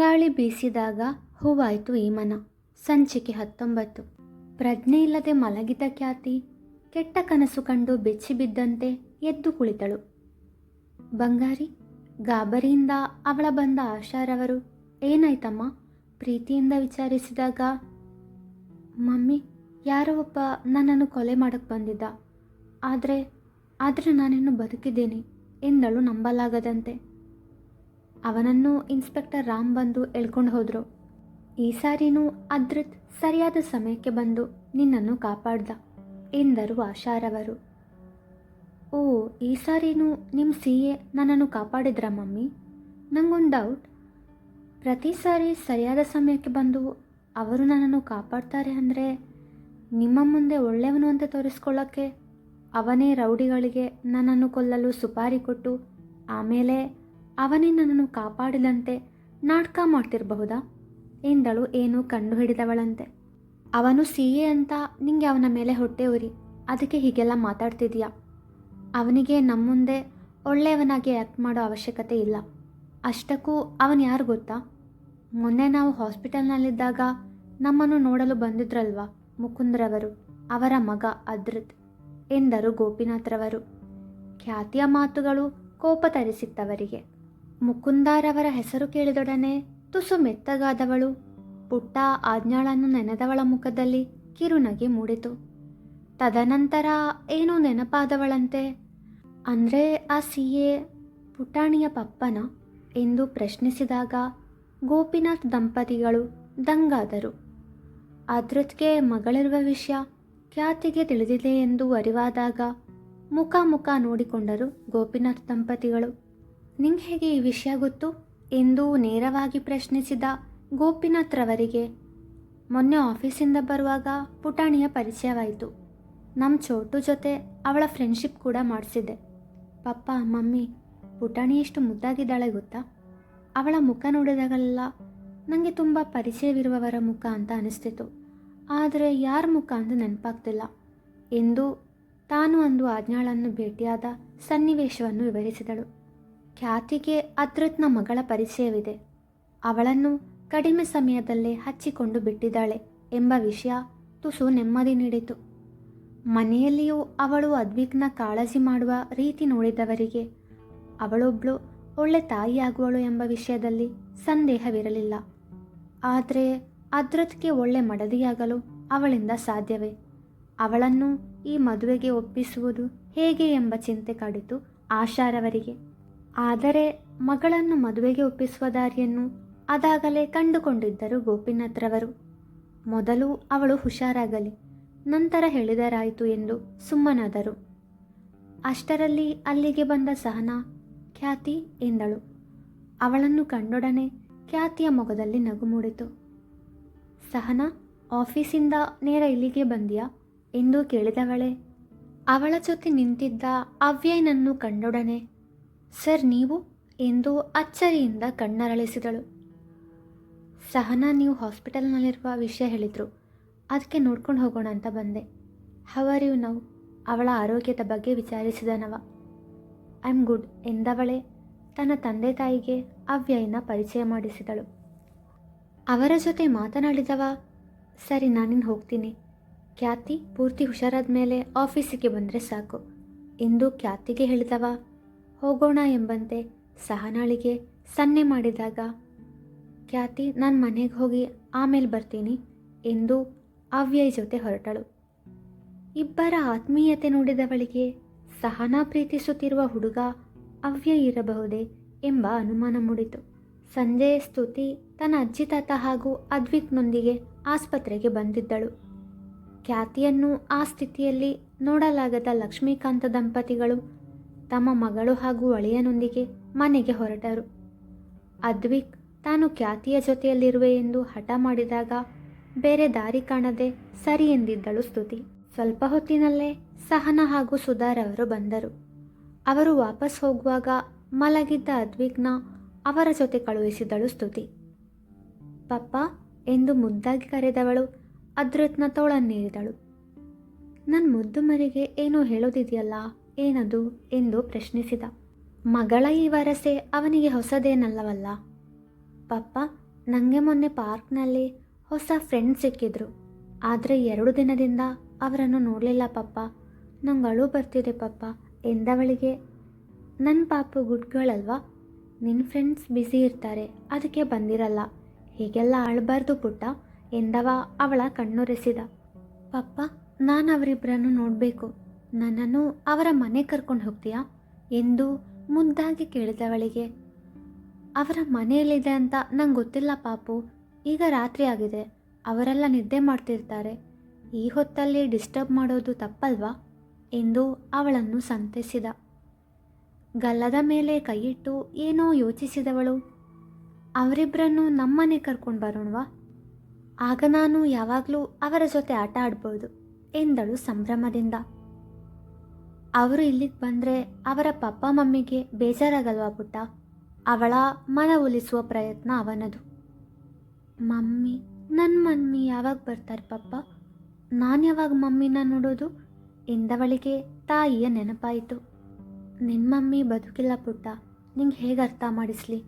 ತಂಗಾಳಿ ಬೀಸಿದಾಗ ಹೂವಾಯಿತು ಈ ಮನ. ಸಂಚಿಕೆ 19. ಪ್ರಜ್ಞೆ ಇಲ್ಲದೆ ಮಲಗಿದ ಖ್ಯಾತಿ ಕೆಟ್ಟ ಕನಸು ಕಂಡು ಬೆಚ್ಚಿ ಬಿದ್ದಂತೆ ಎದ್ದು ಕುಳಿತಳು. ಬಂಗಾರಿ, ಗಾಬರಿಯಿಂದ ಅವಳ ಬಂದ ಆಶಾರವರು ಏನಾಯ್ತಮ್ಮ ಪ್ರೀತಿಯಿಂದ ವಿಚಾರಿಸಿದಾಗ, ಮಮ್ಮಿ, ಯಾರೋ ಒಬ್ಬ ನನ್ನನ್ನು ಕೊಲೆ ಮಾಡಕ್ಕೆ ಬಂದಿದ್ದ, ಆದರೆ ನಾನಿನ್ನು ಬದುಕಿದ್ದೀನಿ ಎಂದಳು ನಂಬಲಾಗದಂತೆ. ಅವನನ್ನು ಇನ್ಸ್ಪೆಕ್ಟರ್ ರಾಮ್ ಬಂದು ಎಳ್ಕೊಂಡು ಹೋದರು. ಈ ಸಾರಿನೂ ಅದ್ರಿತ್ ಸರಿಯಾದ ಸಮಯಕ್ಕೆ ಬಂದು ನಿನ್ನನ್ನು ಕಾಪಾಡ್ದ ಎಂದರು ಆಶಾರವರು. ಓ, ಈ ಸಾರಿನೂ ನಿಮ್ಮ CA ನನ್ನನ್ನು ಕಾಪಾಡಿದ್ರ ಮಮ್ಮಿ? ನಂಗೊಂದು ಡೌಟ್. ಪ್ರತಿ ಸಾರಿ ಸರಿಯಾದ ಸಮಯಕ್ಕೆ ಬಂದು ಅವರು ನನ್ನನ್ನು ಕಾಪಾಡ್ತಾರೆ ಅಂದರೆ ನಿಮ್ಮ ಮುಂದೆ ಒಳ್ಳೆಯವನು ಅಂತ ತೋರಿಸ್ಕೊಳ್ಳೋಕ್ಕೆ ಅವನೇ ರೌಡಿಗಳಿಗೆ ನನ್ನನ್ನು ಕೊಲ್ಲಲು ಸುಪಾರಿ ಕೊಟ್ಟು ಆಮೇಲೆ ಅವನೇ ನನ್ನನ್ನು ಕಾಪಾಡಿದಂತೆ ನಾಟಕ ಮಾಡ್ತಿರಬಹುದಾ ಎಂದಳು ಏನೂ ಕಂಡುಹಿಡಿದವಳಂತೆ. ಅವನು CA ಅಂತ ನಿಂಗೆ ಅವನ ಮೇಲೆ ಹೊಟ್ಟೆ ಉರಿ, ಅದಕ್ಕೆ ಹೀಗೆಲ್ಲ ಮಾತಾಡ್ತಿದ್ಯಾ? ಅವನಿಗೆ ನಮ್ಮ ಮುಂದೆ ಒಳ್ಳೆಯವನಾಗಿ ಆ್ಯಕ್ಟ್ ಮಾಡೋ ಅವಶ್ಯಕತೆ ಇಲ್ಲ. ಅಷ್ಟಕ್ಕೂ ಅವನು ಯಾರು ಗೊತ್ತಾ? ಮೊನ್ನೆ ನಾವು ಹಾಸ್ಪಿಟಲ್ನಲ್ಲಿದ್ದಾಗ ನಮ್ಮನ್ನು ನೋಡಲು ಬಂದಿದ್ರಲ್ವಾ ಮುಕುಂದ್ರವರು, ಅವರ ಮಗ ಅದ್ರಿತ್ ಎಂದರು ಗೋಪಿನಾಥ್ರವರು. ಖ್ಯಾತಿಯ ಮಾತುಗಳು ಕೋಪ ತರಿಸಿತ್ತವರಿಗೆ. ಮುಕುಂದಾರವರ ಹೆಸರು ಕೇಳಿದೊಡನೆ ತುಸು ಮೆತ್ತಗಾದವಳು ಪುಟ್ಟ ಆಜ್ಞಾಳನ್ನು ನೆನೆದವಳ ಮುಖದಲ್ಲಿ ಕಿರುನಗೆ ಮೂಡಿತು. ತದನಂತರ ಏನೋ ನೆನಪಾದವಳಂತೆ. ಅಂದರೆ ಆ CA ಪುಟಾಣಿಯ ಪಪ್ಪನ ಎಂದು ಪ್ರಶ್ನಿಸಿದಾಗ ಗೋಪಿನಾಥ್ ದಂಪತಿಗಳು ದಂಗಾದರು. ಅದ್ರಿತ್ಗೆ ಮಗಳಿರುವ ವಿಷಯ ಖ್ಯಾತಿಗೆ ತಿಳಿದಿದೆ ಎಂದು ಅರಿವಾದಾಗ ಮುಖ ನೋಡಿಕೊಂಡರು ಗೋಪಿನಾಥ್ ದಂಪತಿಗಳು. ನಿಂಗೆ ಹೇಗೆ ಈ ವಿಷಯ ಗೊತ್ತು ಎಂದು ನೇರವಾಗಿ ಪ್ರಶ್ನಿಸಿದ ಗೋಪಿನಾಥ್ರವರಿಗೆ ಮೊನ್ನೆ ಆಫೀಸಿಂದ ಬರುವಾಗ ಪುಟಾಣಿಯ ಪರಿಚಯವಾಯಿತು. ನಮ್ಮ ಚೋಟು ಜೊತೆ ಅವಳ ಫ್ರೆಂಡ್ಶಿಪ್ ಕೂಡ ಮಾಡಿಸಿದೆ. ಪಪ್ಪ, ಮಮ್ಮಿ, ಪುಟಾಣಿ ಎಷ್ಟು ಮುದ್ದಾಗಿದ್ದಾಳೆ ಗೊತ್ತಾ? ಅವಳ ಮುಖ ನೋಡಿದಾಗಲೆಲ್ಲ ನನಗೆ ತುಂಬ ಪರಿಚಯವಿರುವವರ ಮುಖ ಅಂತ ಅನಿಸ್ತಿತ್ತು, ಆದರೆ ಯಾರ ಮುಖ ಅಂತ ನೆನಪಾಗ್ತಿಲ್ಲ ಎಂದು ತಾನು ಅಂದು ಆಜ್ಞಾಳನ್ನು ಭೇಟಿಯಾದ ಸನ್ನಿವೇಶವನ್ನು ವಿವರಿಸಿದಳು. ಖ್ಯಾತಿಗೆ ಅದ್ರಿತ್ನ ಮಗಳ ಪರಿಚಯವಿದೆ. ಅವಳನ್ನು ಕಡಿಮೆ ಸಮಯದಲ್ಲೇ ಹಚ್ಚಿಕೊಂಡು ಬಿಟ್ಟಿದ್ದಾಳೆ ಎಂಬ ವಿಷಯ ತುಸು ನೆಮ್ಮದಿ ನೀಡಿತು. ಮನೆಯಲ್ಲಿಯೂ ಅವಳು ಅದ್ವಿಕ್ನ ಕಾಳಜಿ ಮಾಡುವ ರೀತಿ ನೋಡಿದವರಿಗೆ ಅವಳೊಬ್ಬಳು ಒಳ್ಳೆ ತಾಯಿಯಾಗುವಳು ಎಂಬ ವಿಷಯದಲ್ಲಿ ಸಂದೇಹವಿರಲಿಲ್ಲ. ಆದರೆ ಅದ್ರಿತ್ಗೆ ಒಳ್ಳೆ ಮಡದಿಯಾಗಲು ಅವಳಿಂದ ಸಾಧ್ಯವೇ? ಅವಳನ್ನು ಈ ಮದುವೆಗೆ ಒಪ್ಪಿಸುವುದು ಹೇಗೆ ಎಂಬ ಚಿಂತೆ ಕಾಡಿತು ಆಶಾರವರಿಗೆ. ಆದರೆ ಮಗಳನ್ನು ಮದುವೆಗೆ ಒಪ್ಪಿಸುವ ದಾರಿಯನ್ನು ಅದಾಗಲೇ ಕಂಡುಕೊಂಡಿದ್ದರು ಗೋಪಿನಾಥ್ರವರು. ಮೊದಲು ಅವಳು ಹುಷಾರಾಗಲಿ, ನಂತರ ಹೇಳಿದರಾಯಿತು ಎಂದು ಸುಮ್ಮನಾದರು. ಅಷ್ಟರಲ್ಲಿ ಅಲ್ಲಿಗೆ ಬಂದ ಸಹನಾ, ಖ್ಯಾತಿ ಎಂದಳು. ಅವಳನ್ನು ಕಂಡೊಡನೆ ಖ್ಯಾತಿಯ ಮೊಗದಲ್ಲಿ ನಗು ಮೂಡಿತು. ಸಹನಾ, ಆಫೀಸಿಂದ ನೇರ ಇಲ್ಲಿಗೆ ಬಂದ್ಯಾ ಎಂದು ಕೇಳಿದವಳೆ ಅವಳ ಜೊತೆ ನಿಂತಿದ್ದ ಅವ್ಯಯನನ್ನು ಕಂಡೊಡನೆ ಸರ್, ನೀವು ಎಂದು ಅಚ್ಚರಿಯಿಂದ ಕಣ್ಣರಳಿಸಿದಳು. ಸಹನಾ, ನೀವು ಹಾಸ್ಪಿಟಲ್ನಲ್ಲಿರುವ ವಿಷಯ ಹೇಳಿದರು, ಅದಕ್ಕೆ ನೋಡ್ಕೊಂಡು ಹೋಗೋಣ ಅಂತ ಬಂದೆ. How are you now? ಅವಳ ಆರೋಗ್ಯದ ಬಗ್ಗೆ ವಿಚಾರಿಸಿದನವ. ಐ ಆಮ್ ಗುಡ್ ಎಂದವಳೆ ತನ್ನ ತಂದೆ ತಾಯಿಗೆ ಅವ್ಯಯನ ಪರಿಚಯ ಮಾಡಿಸಿದಳು. ಅವರ ಜೊತೆ ಮಾತನಾಡಿದವ, ಸರಿ ನಾನಿನ್ನು ಹೋಗ್ತೀನಿ. ಖ್ಯಾತಿ ಪೂರ್ತಿ ಹುಷಾರಾದ ಮೇಲೆ ಆಫೀಸಿಗೆ ಬಂದರೆ ಸಾಕು ಎಂದು ಖ್ಯಾತಿಗೆ ಹೇಳಿದವ ಹೋಗೋಣ ಎಂಬಂತೆ ಸಹನಾಳಿಗೆ ಸನ್ನೆ ಮಾಡಿದಾಗ, ಖ್ಯಾತಿ ನಾನು ಮನೆಗೆ ಹೋಗಿ ಆಮೇಲೆ ಬರ್ತೀನಿ ಎಂದು ಅವ್ಯಯ್ ಜೊತೆ ಹೊರಟಳು. ಇಬ್ಬರ ಆತ್ಮೀಯತೆ ನೋಡಿದವಳಿಗೆ ಸಹನಾ ಪ್ರೀತಿಸುತ್ತಿರುವ ಹುಡುಗ ಅವ್ಯಯ್ ಇರಬಹುದೇ ಎಂಬ ಅನುಮಾನ ಮೂಡಿತು. ಸಂಜೆ ಸ್ತುತಿ ತನ್ನ ಅಜ್ಜಿ ತಾತ ಹಾಗೂ ಅದ್ವಿಕ್ನೊಂದಿಗೆ ಆಸ್ಪತ್ರೆಗೆ ಬಂದಿದ್ದಳು. ಖ್ಯಾತಿಯನ್ನು ಆ ಸ್ಥಿತಿಯಲ್ಲಿ ನೋಡಲಾಗದ ಲಕ್ಷ್ಮೀಕಾಂತ ದಂಪತಿಗಳು ತಮ್ಮ ಮಗಳು ಹಾಗೂ ಅಳಿಯನೊಂದಿಗೆ ಮನೆಗೆ ಹೊರಟರು. ಅದ್ವಿಕ್ ತಾನು ಖ್ಯಾತಿಯ ಜೊತೆಯಲ್ಲಿರುವೆ ಎಂದು ಹಠ ಮಾಡಿದಾಗ ಬೇರೆ ದಾರಿ ಕಾಣದೆ ಸರಿ ಎಂದಿದ್ದಳು ಸ್ತುತಿ. ಸ್ವಲ್ಪ ಹೊತ್ತಿನಲ್ಲೇ ಸಹನಾ ಹಾಗೂ ಸುಧಾರವರು ಬಂದರು. ಅವರು ವಾಪಸ್ ಹೋಗುವಾಗ ಮಲಗಿದ್ದ ಅದ್ವಿಕ್ನ ಅವರ ಜೊತೆ ಕಳುಹಿಸಿದಳು ಸ್ತುತಿ. ಪಪ್ಪ ಎಂದು ಮುದ್ದಾಗಿ ಕರೆದವಳು ಅದ್ರಿತ್ನ ತೋಳನ್ನೇರಿದಳು. ನನ್ನ ಮುದ್ದು ಮರಿಗೆ ಏನೋ ಹೇಳೋದಿದೆಯಲ್ಲ, ಏನದು ಎಂದು ಪ್ರಶ್ನಿಸಿದ. ಮಗಳ ಈ ವರಸೆ ಅವನಿಗೆ ಹೊಸದೇನಲ್ಲವಲ್ಲ. ಪಪ್ಪ, ನನಗೆ ಮೊನ್ನೆ ಪಾರ್ಕ್ನಲ್ಲಿ ಹೊಸ ಫ್ರೆಂಡ್ ಸಿಕ್ಕಿದ್ರು. ಆದರೆ 2 ದಿನದಿಂದ ಅವರನ್ನು ನೋಡಲಿಲ್ಲ ಪಪ್ಪ. ನಂಗೆ ಅಳು ಬರ್ತಿದೆ ಪಪ್ಪ ಎಂದವಳಿಗೆ. ನನ್ನ ಪಾಪು ಗುಡ್ಗಳಲ್ವಾ, ನಿನ್ನ ಫ್ರೆಂಡ್ಸ್ ಬ್ಯುಸಿ ಇರ್ತಾರೆ, ಅದಕ್ಕೆ ಬಂದಿರಲ್ಲ. ಹೀಗೆಲ್ಲ ಅಳಬಾರ್ದು ಪುಟ್ಟ ಎಂದವ ಅವಳ ಕಣ್ಣೊರೆಸಿದ. ಪಪ್ಪ, ನಾನು ಅವರಿಬ್ಬರನ್ನು ನೋಡಬೇಕು. ನನ್ನನ್ನು ಅವರ ಮನೆ ಕರ್ಕೊಂಡು ಹೋಗ್ತೀಯಾ ಎಂದು ಮುದ್ದಾಗಿ ಕೇಳಿದವಳಿಗೆ. ಅವರ ಮನೆಯಲ್ಲಿದೆ ಅಂತ ನಂಗೆ ಗೊತ್ತಿಲ್ಲ ಪಾಪು. ಈಗ ರಾತ್ರಿ ಆಗಿದೆ, ಅವರೆಲ್ಲ ನಿದ್ದೆ ಮಾಡ್ತಿರ್ತಾರೆ. ಈ ಹೊತ್ತಲ್ಲಿ ಡಿಸ್ಟರ್ಬ್ ಮಾಡೋದು ತಪ್ಪಲ್ವಾ ಎಂದು ಅವಳನ್ನು ಸಂತೈಸಿದ. ಗಲ್ಲದ ಮೇಲೆ ಕೈಯಿಟ್ಟು ಏನೋ ಯೋಚಿಸಿದವಳು, ಅವರಿಬ್ಬರನ್ನು ನಮ್ಮನೆ ಕರ್ಕೊಂಡು ಬರೋಣವಾ? ಆಗ ನಾನು ಯಾವಾಗಲೂ ಅವರ ಜೊತೆ ಆಟ ಆಡ್ಬೋದು ಎಂದಳು ಸಂಭ್ರಮದಿಂದ. ಅವರು ಇಲ್ಲಿಗೆ ಬಂದರೆ ಅವರ ಪಪ್ಪ ಮಮ್ಮಿಗೆ ಬೇಜಾರಾಗಲ್ವಾ ಪುಟ್ಟ? ಅವಳ ಮನವೊಲಿಸುವ ಪ್ರಯತ್ನ ಅವನದು. ಮಮ್ಮಿ, ನನ್ನ ಮಮ್ಮಿ ಯಾವಾಗ ಬರ್ತಾರೆ ಪಪ್ಪ? ನಾನು ಯಾವಾಗ ಮಮ್ಮಿನ ನೋಡೋದು ಎಂದವಳಿಗೆ ತಾಯಿಯ ನೆನಪಾಯಿತು. ನಿನ್ನ ಮಮ್ಮಿ ಬದುಕಿಲ್ಲ ಪುಟ್ಟ, ನಿಂಗೆ ಹೇಗೆ ಅರ್ಥ ಮಾಡಿಸ್ಲಿ?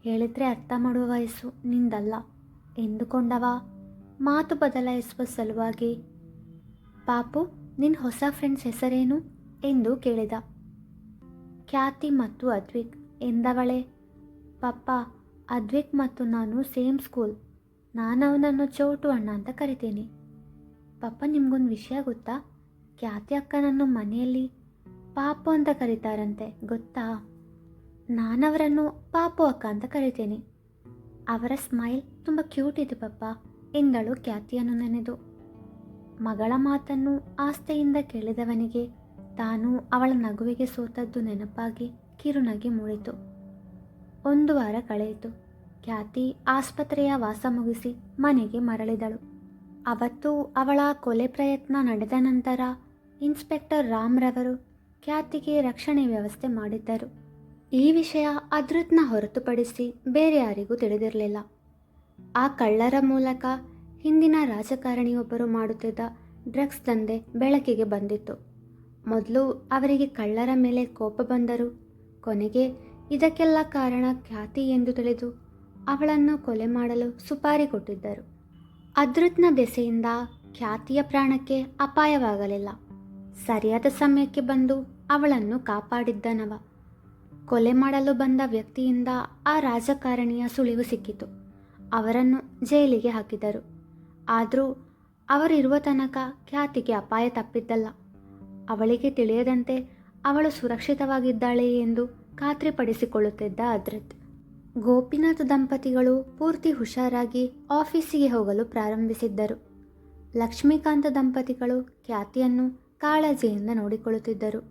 ಹೇಳಿದ್ರೆ ಅರ್ಥ ಮಾಡುವ ವಯಸ್ಸು ನಿಂದಲ್ಲ ಎಂದುಕೊಂಡವ ಮಾತು ಬದಲಾಯಿಸುವ ಸಲುವಾಗಿ, ಪಾಪು, ನಿನ್ನ ಹೊಸ ಫ್ರೆಂಡ್ಸ್ ಹೆಸರೇನು ಎಂದು ಕೇಳಿದ. ಖ್ಯಾತಿ ಮತ್ತು ಅದ್ವಿಕ್ ಎಂದವಳೆ. ಪಪ್ಪ, ಅದ್ವಿಕ್ ಮತ್ತು ನಾನು ಸೇಮ್ ಸ್ಕೂಲ್. ನಾನು ಅವನನ್ನು ಚೋಟು ಅಣ್ಣ ಅಂತ ಕರಿತೀನಿ. ಪಪ್ಪ, ನಿಮಗೊಂದು ವಿಷಯ ಗೊತ್ತಾ? ಖ್ಯಾತಿ ಅಕ್ಕನನ್ನು ಮನೆಯಲ್ಲಿ ಪಾಪು ಅಂತ ಕರೀತಾರಂತೆ, ಗೊತ್ತಾ? ನಾನವರನ್ನು ಪಾಪು ಅಕ್ಕ ಅಂತ ಕರಿತೀನಿ. ಅವರ ಸ್ಮೈಲ್ ತುಂಬ ಕ್ಯೂಟ್ ಇದೆ ಪಪ್ಪ ಎಂದಳು ಖ್ಯಾತಿಯನ್ನು ನೆನೆದು. ಮಗಳ ಮಾತನ್ನು ಆಸ್ಥೆಯಿಂದ ಕೇಳಿದವನಿಗೆ ತಾನು ಅವಳ ನಗುವಿಗೆ ಸೋತದ್ದು ನೆನಪಾಗಿ ಕಿರುನಗೆ ಮೂಡಿತು. 1 ವಾರ ಕಳೆಯಿತು. ಖ್ಯಾತಿ ಆಸ್ಪತ್ರೆಯ ವಾಸ ಮುಗಿಸಿ ಮನೆಗೆ ಮರಳಿದಳು. ಅವತ್ತು ಅವಳ ಕೊಲೆ ಪ್ರಯತ್ನ ನಡೆದ ನಂತರ ಇನ್ಸ್ಪೆಕ್ಟರ್ ರಾಮ್ರವರು ಖ್ಯಾತಿಗೆ ರಕ್ಷಣೆ ವ್ಯವಸ್ಥೆ ಮಾಡಿದ್ದರು. ಈ ವಿಷಯ ಅದ್ರುತ್ನ ಹೊರತುಪಡಿಸಿ ಬೇರೆ ಯಾರಿಗೂ ತಿಳಿದಿರಲಿಲ್ಲ. ಆ ಕಳ್ಳರ ಮೂಲಕ ಹಿಂದಿನ ರಾಜಕಾರಣಿಯೊಬ್ಬರು ಮಾಡುತ್ತಿದ್ದ ಡ್ರಗ್ಸ್ ದಂಧೆ ಬೆಳಕಿಗೆ ಬಂದಿತ್ತು. ಮೊದಲು ಅವರಿಗೆ ಕಳ್ಳರ ಮೇಲೆ ಕೋಪ ಬಂದರು. ಕೊನೆಗೆ ಇದಕ್ಕೆಲ್ಲ ಕಾರಣ ಖ್ಯಾತಿ ಎಂದು ತಿಳಿದು ಅವಳನ್ನು ಕೊಲೆ ಮಾಡಲು ಸುಪಾರಿ ಕೊಟ್ಟಿದ್ದರು. ಅದ್ರುತ್ನ ದೆಸೆಯಿಂದ ಖ್ಯಾತಿಯ ಪ್ರಾಣಕ್ಕೆ ಅಪಾಯವಾಗಲಿಲ್ಲ. ಸರಿಯಾದ ಸಮಯಕ್ಕೆ ಬಂದು ಅವಳನ್ನು ಕಾಪಾಡಿದ್ದನವ. ಕೊಲೆ ಮಾಡಲು ಬಂದ ವ್ಯಕ್ತಿಯಿಂದ ಆ ರಾಜಕಾರಣಿಯ ಸುಳಿವು ಸಿಕ್ಕಿತು. ಅವರನ್ನು ಜೈಲಿಗೆ ಹಾಕಿದರು. ಆದರೂ ಅವರಿರುವ ತನಕ ಖ್ಯಾತಿಗೆ ಅಪಾಯ ತಪ್ಪಿದ್ದಲ್ಲ. ಅವಳಿಗೆ ತಿಳಿಯದಂತೆ ಅವಳು ಸುರಕ್ಷಿತವಾಗಿದ್ದಾಳೆ ಎಂದು ಖಾತ್ರಿಪಡಿಸಿಕೊಳ್ಳುತ್ತಿದ್ದ ಅದ್ರಿತ್. ಗೋಪಿನಾಥ್ ದಂಪತಿಗಳು ಪೂರ್ತಿ ಹುಷಾರಾಗಿ ಆಫೀಸಿಗೆ ಹೋಗಲು ಪ್ರಾರಂಭಿಸಿದ್ದರು. ಲಕ್ಷ್ಮೀಕಾಂತ ದಂಪತಿಗಳು ಖ್ಯಾತಿಯನ್ನು ಕಾಳಜಿಯಿಂದ ನೋಡಿಕೊಳ್ಳುತ್ತಿದ್ದರು.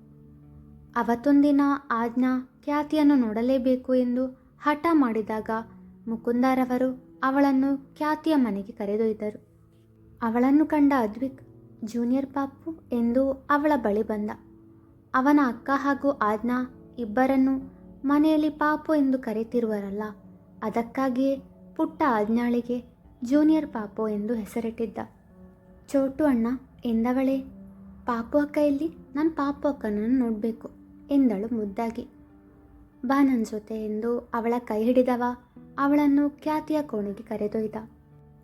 ಅವತ್ತೊಂದಿನ ಆಜ್ಞಾ ಖ್ಯಾತಿಯನ್ನು ನೋಡಲೇಬೇಕು ಎಂದು ಹಠ ಮಾಡಿದಾಗ ಮುಕುಂದರವರು ಅವಳನ್ನು ಖ್ಯಾತಿಯ ಮನೆಗೆ ಕರೆದೊಯ್ದರು. ಅವಳನ್ನು ಕಂಡ ಅದ್ವಿಕ್, ಜೂನಿಯರ್ ಪಾಪು ಎಂದು ಅವಳ ಬಳಿ ಬಂದ. ಅವನ ಅಕ್ಕ ಹಾಗೂ ಆಜ್ಞಾ ಇಬ್ಬರನ್ನು ಮನೆಯಲ್ಲಿ ಪಾಪು ಎಂದು ಕರೆತಿರುವರಲ್ಲ, ಅದಕ್ಕಾಗಿಯೇ ಪುಟ್ಟ ಆಜ್ಞಾಳಿಗೆ ಜೂನಿಯರ್ ಪಾಪು ಎಂದು ಹೆಸರಿಟ್ಟಿದ್ದ. ಚೋಟು ಅಣ್ಣ ಎಂದವಳೇ. ಪಾಪು ಅಕ್ಕ ಇಲ್ಲಿ, ನಾನು ಪಾಪು ಅಕ್ಕನನ್ನು ನೋಡಬೇಕು ಎಂದಳು ಮುದ್ದಾಗಿ. ಬಾ ನನ್ನ ಜೊತೆ ಎಂದು ಅವಳ ಕೈ ಹಿಡಿದವ ಅವಳನ್ನು ಖ್ಯಾತಿಯ ಕೋಣೆಗೆ ಕರೆದೊಯ್ದ.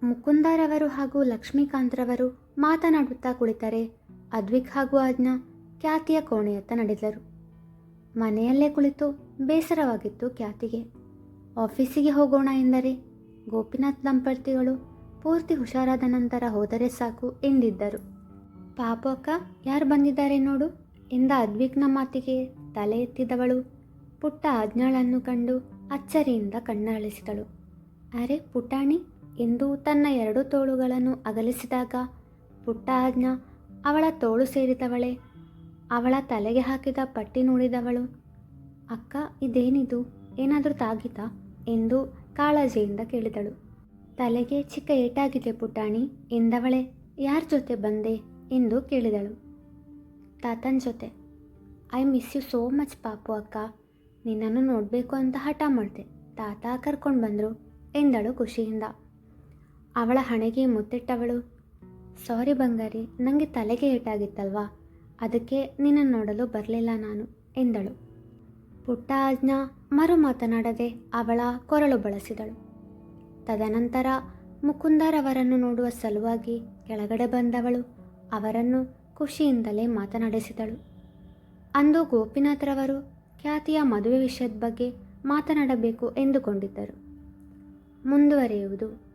ಮುಕುಂದರವರು ಹಾಗೂ ಲಕ್ಷ್ಮೀಕಾಂತ್ರವರು ಮಾತನಾಡುತ್ತಾ ಕುಳಿತರೆ ಅದ್ವಿಕ್ ಹಾಗೂ ಆಜ್ಞಾ ಖ್ಯಾತಿಯ ಕೋಣೆಯತ್ತ ನಡೆದರು. ಮನೆಯಲ್ಲೇ ಕುಳಿತು ಬೇಸರವಾಗಿತ್ತು ಖ್ಯಾತಿಗೆ. ಆಫೀಸಿಗೆ ಹೋಗೋಣ ಎಂದರೆ ಗೋಪಿನಾಥ್ ದಂಪತಿಗಳು ಪೂರ್ತಿ ಹುಷಾರಾದ ನಂತರ ಹೋದರೆ ಸಾಕು ಎಂದಿದ್ದರು. ಪಾಪು ಅಕ್ಕ, ಯಾರು ಬಂದಿದ್ದಾರೆ ನೋಡು ಎಂದ ಅದ್ವಿಕ್ನ ಮಾತಿಗೆ ತಲೆ ಎತ್ತಿದವಳು ಪುಟ್ಟ ಆಜ್ಞಾಳನ್ನು ಕಂಡು ಅಚ್ಚರಿಯಿಂದ ಕಣ್ಣರಳಿಸಿದಳು. ಅರೆ ಪುಟಾಣಿ ಎಂದು ತನ್ನ 2 ತೋಳುಗಳನ್ನು ಅಗಲಿಸಿದಾಗ ಪುಟ್ಟ ಆಜ್ಞಾ ಅವಳ ತೋಳು ಸೇರಿದವಳೆ. ಅವಳ ತಲೆಗೆ ಹಾಕಿದ ಪಟ್ಟಿ ನೋಡಿದವಳು, ಅಕ್ಕ ಇದೇನಿದು, ಏನಾದರೂ ತಾಗಿತಾ ಎಂದು ಕಾಳಜಿಯಿಂದ ಕೇಳಿದಳು. ತಲೆಗೆ ಚಿಕ್ಕ ಏಟಾಗಿದೆ ಪುಟಾಣಿ ಎಂದವಳೆ. ಯಾರ ಜೊತೆ ಬಂದೆ ಎಂದು ಕೇಳಿದಳು. ತಾತನ ಜೊತೆ. I miss you so much ಪಾಪು ಅಕ್ಕ, ನಿನ್ನನ್ನು ನೋಡಬೇಕು ಅಂತ ಹಠ ಮಾಡಿದೆ, ತಾತ ಕರ್ಕೊಂಡು ಬಂದರು ಎಂದಳು ಖುಷಿಯಿಂದ. ಅವಳ ಹಣೆಗೆ ಮುತ್ತಿಟ್ಟವಳು, ಸಾರಿ ಬಂಗಾರಿ, ನನಗೆ ತಲೆಗೆ ಏಟಾಗಿತ್ತಲ್ವಾ, ಅದಕ್ಕೆ ನಿನ್ನನ್ನು ನೋಡಲು ಬರಲಿಲ್ಲ ನಾನು ಎಂದಳು. ಪುಟ್ಟ ಆಜ್ಞಾ ಮರು ಮಾತನಾಡದೆ ಅವಳ ಕೊರಳು ಬಳಸಿದಳು. ತದನಂತರ ಮುಕುಂದರವರನ್ನು ನೋಡುವ ಸಲುವಾಗಿ ಕೆಳಗಡೆ ಬಂದವಳು ಅವರನ್ನು ಖುಷಿಯಿಂದಲೇ ಮಾತನಾಡಿಸಿದಳು. ಅಂದು ಗೋಪಿನಾಥ್ರವರು ಖ್ಯಾತಿಯ ಮದುವೆ ವಿಷಯದ ಬಗ್ಗೆ ಮಾತನಾಡಬೇಕು ಎಂದುಕೊಂಡಿದ್ದರು. ಮುಂದುವರಿಯುವುದು